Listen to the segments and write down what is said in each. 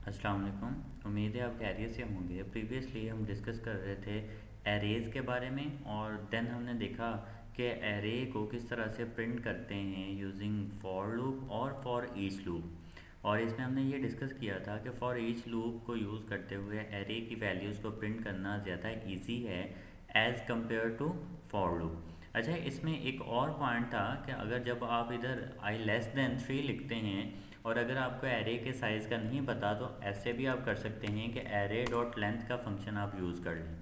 अस्सलाम वालेकुम। उम्मीद है आप खैरियत से होंगे। प्रीवियसली हम डिस्कस कर रहे थे एरेज़ के बारे में और देन हमने देखा कि एरे को किस तरह से प्रिंट करते हैं यूजिंग फॉर लूप और फॉर ईच लूप। और इसमें हमने ये डिस्कस किया था कि फॉर ईच लूप को यूज़ करते हुए एरे की वैल्यूज़ को प्रिंट करना ज़्यादा इजी है as compare to for loop. अच्छा, इसमें एक और पॉइंट था कि अगर जब आप इधर आई लेस देन 3 लिखते हैं और अगर आपको एरे के साइज़ का नहीं पता तो ऐसे भी आप कर सकते हैं कि एरे डॉट लेंथ का फंक्शन आप यूज़ कर लें।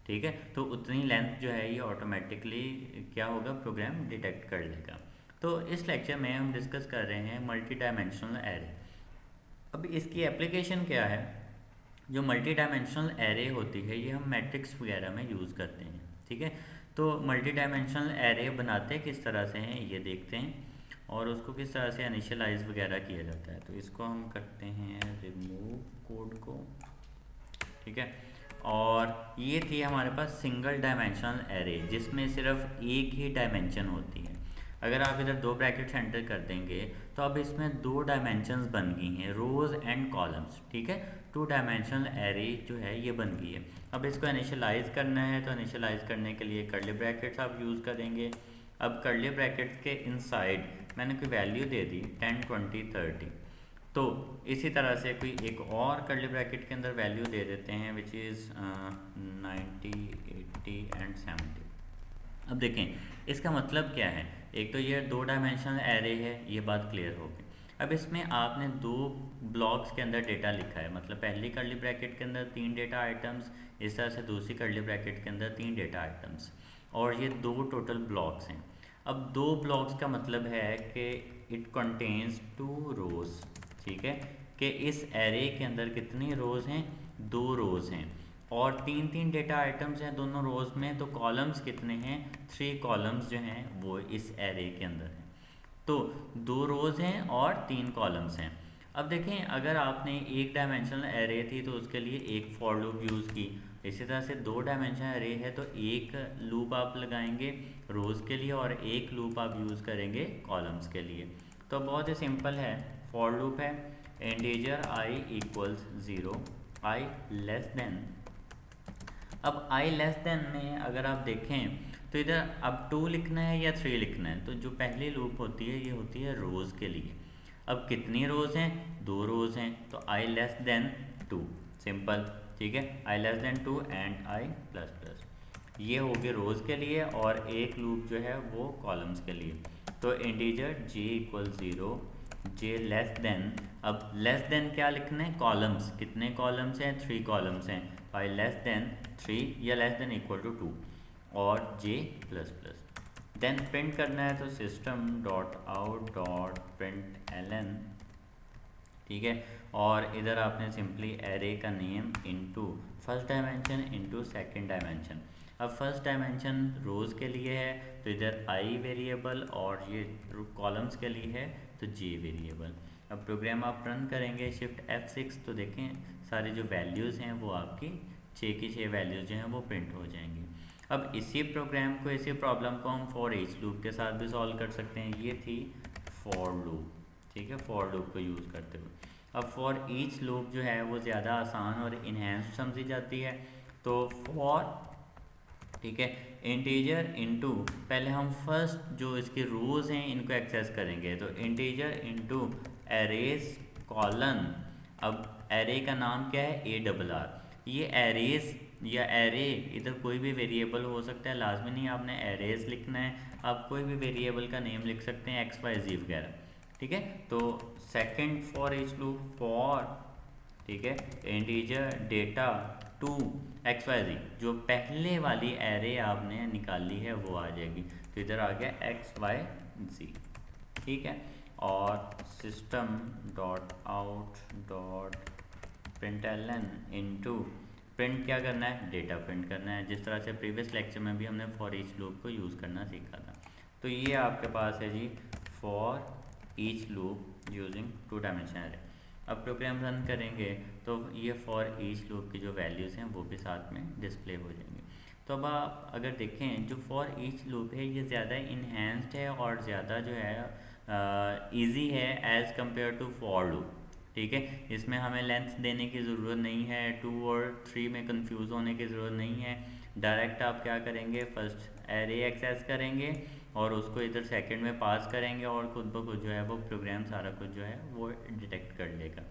ठीक है, तो उतनी लेंथ जो है ये ऑटोमेटिकली क्या होगा, प्रोग्राम डिटेक्ट कर लेगा। तो इस लेक्चर में हम डिस्कस कर रहे हैं मल्टी डायमेंशनल एरे। अब इसकी एप्लीकेशन क्या है। जो मल्टी डायमेंशनल एरे होती है ये हम मैट्रिक्स वगैरह में यूज़ करते हैं। ठीक है, तो मल्टी डायमेंशनल एरे बनाते किस तरह से हैं ये देखते हैं और उसको किस तरह से इनिशियलाइज वगैरह किया जाता है। तो इसको हम करते हैं रिमूव कोड को। ठीक है, और ये थी हमारे पास सिंगल डायमेंशनल एरे जिसमें सिर्फ एक ही डायमेंशन होती है। अगर आप इधर दो ब्रैकेट्स एंटर कर देंगे तो अब इसमें दो डायमेंशंस बन गई हैं, रोज़ एंड कॉलम्स। ठीक है, टू डायमेंशनल एरे जो है ये बन गई है। अब इसको इनिशियलाइज़ करना है तो इनिशियलाइज़ करने के लिए कर्ली ब्रैकेट्स आप यूज़ करेंगे। अब कर्ली ब्रैकेट्स के इनसाइड मैंने कोई वैल्यू दे दी 10 20 30। तो इसी तरह से कोई एक और कर्ली ब्रैकेट के अंदर वैल्यू दे देते हैं विच इज़ 90 80 एंड 70। अब देखें इसका मतलब क्या है। एक तो ये दो डायमेंशनल एरे है, ये बात क्लियर होगी। अब इसमें आपने दो ब्लॉक्स के अंदर डेटा लिखा है, मतलब पहली कर्ली ब्रैकेट के अंदर तीन डेटा आइटम्स, इस तरह से दूसरी कर्ली ब्रैकेट के अंदर तीन डेटा आइटम्स, और ये दो टोटल ब्लॉक्स हैं। अब दो ब्लॉक्स का मतलब है कि इट कंटेन्स टू रोज़। ठीक है, कि इस एरे के अंदर कितनी रोज़ हैं, दो रोज़ हैं, और तीन तीन डेटा आइटम्स हैं दोनों रोज़ में, तो कॉलम्स कितने हैं, थ्री कॉलम्स जो हैं वो इस एरे के अंदर हैं। तो दो रोज़ हैं और तीन कॉलम्स हैं। अब देखें अगर आपने एक डायमेंशनल एरे थी तो उसके लिए एक फॉर लूप यूज़ की। इसी तरह से दो डायमेंशनल एरे है तो एक लूप आप लगाएंगे रोज़ के लिए और एक लूप आप यूज़ करेंगे कॉलम्स के लिए। तो बहुत ही सिंपल है, फॉर लूप है integer I equals 0, I less then. अब आई लेस देन में अगर आप देखें तो इधर अब 2 लिखना है या 3 लिखना है। तो जो पहली लूप होती है ये होती है रोज़ के लिए। अब कितनी रोज़ हैं, दो रोज़ हैं, तो आई लेस देन 2, सिंपल। ठीक है, I less than 2 and I plus plus, ये होगी रोज़ के लिए, और एक लूप जो है वो कॉलम्स के लिए। तो integer j equal 0, j less than. अब लेस देन क्या लिखना है, कॉलम्स, कितने कॉलम्स हैं, 3 कॉलम्स हैं, आई लेस देन 3 या लेस देन इक्वल टू 2, और j plus plus. Then print करना है तो system dot out dot println. ठीक है, और इधर आपने सिंपली एरे का name into first dimension into second dimension. अब फर्स्ट डायमेंशन रोज़ के लिए है तो इधर आई वेरिएबल, और ये कॉलम्स के लिए है तो जे वेरिएबल। अब प्रोग्राम आप रन करेंगे शिफ्ट F6 तो देखें सारी जो वैल्यूज़ हैं वो आपकी 6 की 6 वैल्यूज़ जो हैं वो प्रिंट हो जाएंगी। अब इसी प्रोग्राम को, इसी प्रॉब्लम को हम फॉर ईच लूप के साथ भी सॉल्व कर सकते हैं। ये थी फॉर लूप। ठीक है, फॉर लूप को यूज़ करते हुए अब फॉर ईच लूप जो है वो ज़्यादा आसान और इन्हेंस समझी जाती है। तो फॉर, ठीक है, इंटीजर इनटू, पहले हम फर्स्ट जो इसकी रोज़ हैं इनको एक्सेस करेंगे, तो इंटीजर इनटू एरेज कॉलन। अब एरे का नाम क्या है, ARR। ये एरेज या एरे, इधर कोई भी वेरिएबल हो सकता है, लाजमी नहीं आपने एरेज लिखना है, आप कोई भी वेरिएबल का नेम लिख सकते हैं XYZ वगैरह। ठीक है, तो second for each loop for, ठीक है, इंटीजर डेटा टू XYZ, जो पहले वाली एरे आपने निकाली है वो आ जाएगी, तो इधर आ गया XYZ। ठीक है, और system dot out dot println into, print क्या करना है, डेटा प्रिंट करना है, जिस तरह से प्रीवियस लेक्चर में भी हमने फॉर ईच लूप को यूज़ करना सीखा था। तो ये आपके पास है जी for each loop using two dimension array. अब प्रोग्राम रन करेंगे तो ये फॉर ईच लूप की जो वैल्यूज़ हैं वो भी साथ में डिस्प्ले हो जाएंगे। तो अब आप अगर देखें जो फॉर ईच लूप है ये ज़्यादा इन्हेंस्ड है और ज़्यादा जो है इजी है as compare to for loop. ठीक है। इसमें हमें लेंथ देने की ज़रूरत नहीं है, 2 और 3 में कंफ्यूज होने की ज़रूरत नहीं है। डायरेक्ट आप क्या करेंगे, फर्स्ट एरे एक्सेस करेंगे और उसको इधर सेकंड में पास करेंगे और खुद ब खुद जो है वो प्रोग्राम सारा कुछ जो है वो डिटेक्ट कर लेगा।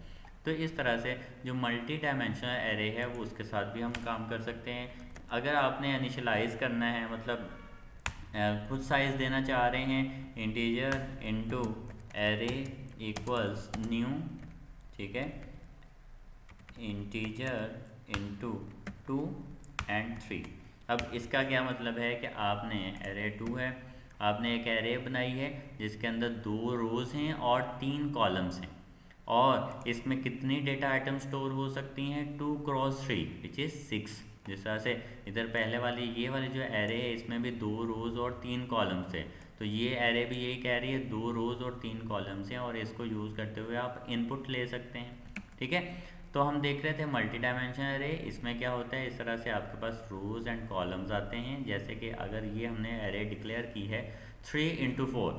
तो इस तरह से जो मल्टी डायमेंशनल एरे है वो उसके साथ भी हम काम कर सकते हैं। अगर आपने इनिशलाइज करना है, मतलब कुछ साइज देना चाह रहे हैं, integer into array equals new, ठीक है, इंटीजर इनटू 2 एंड 3। अब इसका क्या मतलब है कि आपने एरे 2 है, आपने एक एरे बनाई है जिसके अंदर 2 रोज़ हैं और 3 कॉलम्स हैं, और इसमें कितनी डेटा आइटम स्टोर हो सकती हैं, 2 क्रॉस 3 विच इज़ 6। जिस तरह से इधर पहले वाली ये वाली जो एरे है इसमें भी 2 रोज़ और 3 कॉलम्स है, तो ये एरे भी यही कह रही है 2 रोज़ और 3 कॉलम्स हैं, और इसको यूज़ करते हुए आप इनपुट ले सकते हैं। ठीक है, तो हम देख रहे थे मल्टी डायमेंशनल एरे। इसमें क्या होता है, इस तरह से आपके पास रोज़ एंड कॉलम्स आते हैं। जैसे कि अगर ये हमने एरे डिक्लेयर की है 3 × 4,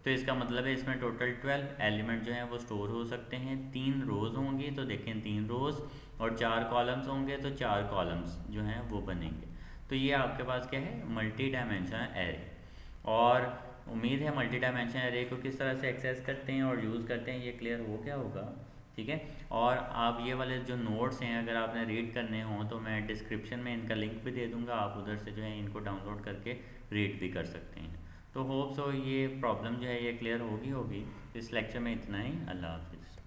तो इसका मतलब है इसमें टोटल 12 एलिमेंट जो हैं वो स्टोर हो सकते हैं। 3 रोज़ होंगी तो देखें 3 रोज़, और 4 कॉलम्स होंगे तो 4 कॉलम्स जो हैं वो बनेंगे। तो ये आपके पास क्या है, मल्टी डायमेंशनल एरे। और उम्मीद है मल्टी डायमेंशनल एरे को किस तरह से एक्सेस करते हैं और यूज़ करते हैं ये क्लियर हो गया होगा। ठीक है, और आप ये वाले जो नोट्स हैं अगर आपने रीड करने हों तो मैं डिस्क्रिप्शन में इनका लिंक भी दे दूँगा, आप उधर से जो है इनको डाउनलोड करके रीड भी कर सकते हैं। तो होप सो ये प्रॉब्लम जो है ये क्लियर होगी। इस लेक्चर में इतना ही। अल्लाह हाफ़िज़।